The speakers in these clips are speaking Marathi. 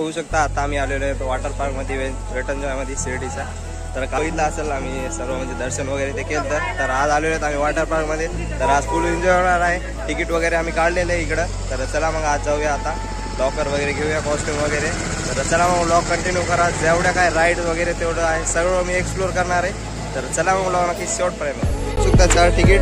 बघू शकता आता आम्ही आलेलो आहे वॉटर पार्क मध्ये वेट मध्ये शिर्डीचा। तर बघितलं असेल आम्ही सर्व म्हणजे दर्शन वगैरे ते केलं। तर आज आलेलो आहेत आम्ही वॉटर पार्क मध्ये। तर आज फुल एन्जॉय होणार आहे। तिकीट वगैरे आम्ही काढलेलं आहे इकडं। तर चला मग आज जाऊया आता लॉकर वगैरे घेऊया कॉस्ट्यूम वगैरे। तर चला मग व्लॉग कंटिन्यू करा। जेवढ्या काय राईड वगैरे तेवढं आहे सगळं मी एक्सप्लोर करणार आहे। तर चला मग व्लॉग नक्की शेवटपर्यंत सुद्धा 4 तिकीट।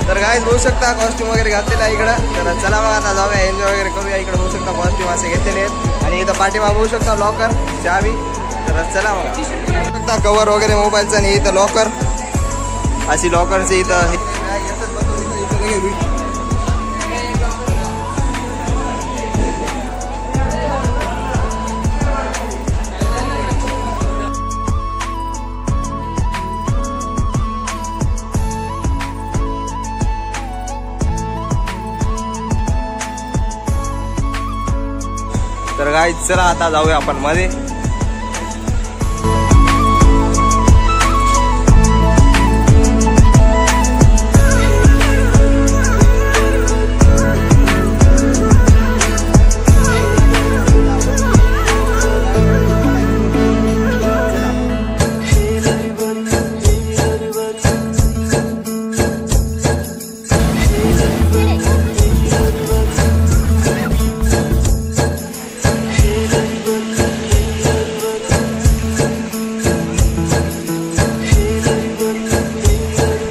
तर गाइस बघू शकता कॉस्ट्यूम वगैरे घातलेला आहे इकडं। तर चला मग आता जाऊया एन्जॉय वगैरे करूया। इकडे बघू शकता कॉस्ट्यूम असे घेतलेले आहेत आणि इथं पाठीमागे बघू शकता लॉकर चावी। तर चला मग बघू शकता कवर वगैरे मोबाईलचं आणि इथं लॉकर अशी लॉकरचे इथं तर गाइस चला आता जाऊया आपण मध्ये।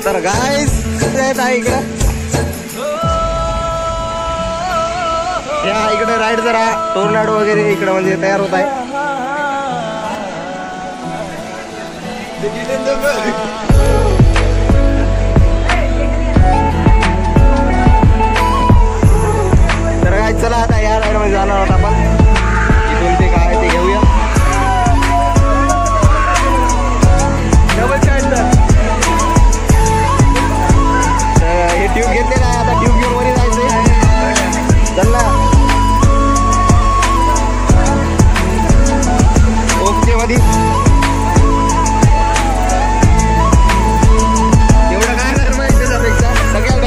तर गाइस इकडे इकडे राईड जरा टोर्नाडो वगैरे इकडे म्हणजे तयार होत आहे। तर गाइस चला आता या राईड मध्ये जाणार आहोत आपण। इथून ते काय ते घेऊया। हे ट्यूब घेतलेला आहे आता ट्यूब घेऊन वरी जायचंय। चल ना ओके मध्ये एवढं काय कर माहिती त्याच्यापेक्षा सगळ्या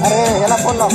अरे याला फोन लाव।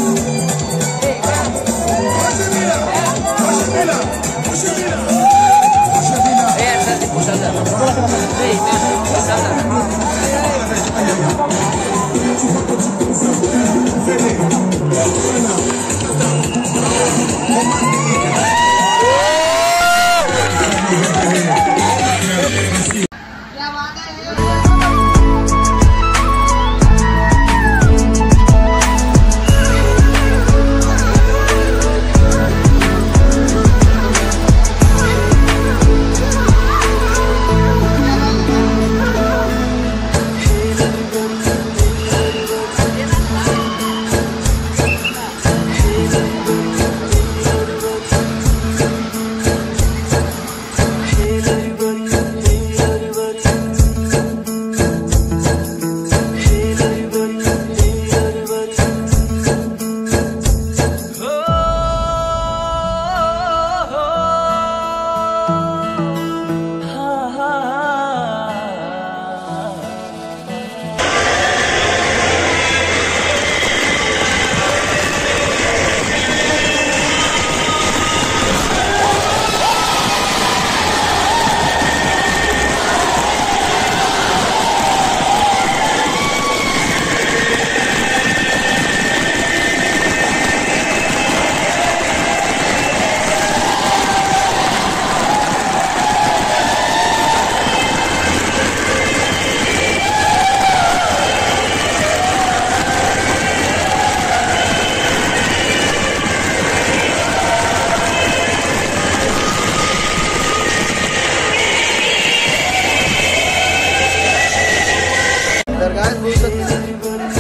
तर काय होऊ शकते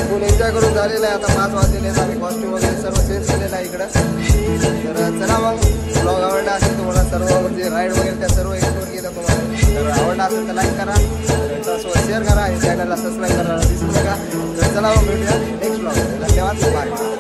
फुल एन्जॉय करून झालेलं आहे. आता 5 वाजलेले आहेत. आम्ही कॉस्ट्यूम वगैरे सर्व चेंज केलेलं आहे इकडं. तर चला मग ब्लॉग आवडला असेल तुम्हाला सर्व म्हणजे राईड वगैरे त्या सर्व एक्सप्लोर केलं तुम्हाला. तर आवडला असेल तर लाईक करा, फ्रेंड्ससोबत शेअर करा आणि चॅनलला सबस्क्राईब करायला विसरू नका. तर चला मग भेटूया नेक्स्ट ब्लॉग. धन्यवाद, बाय.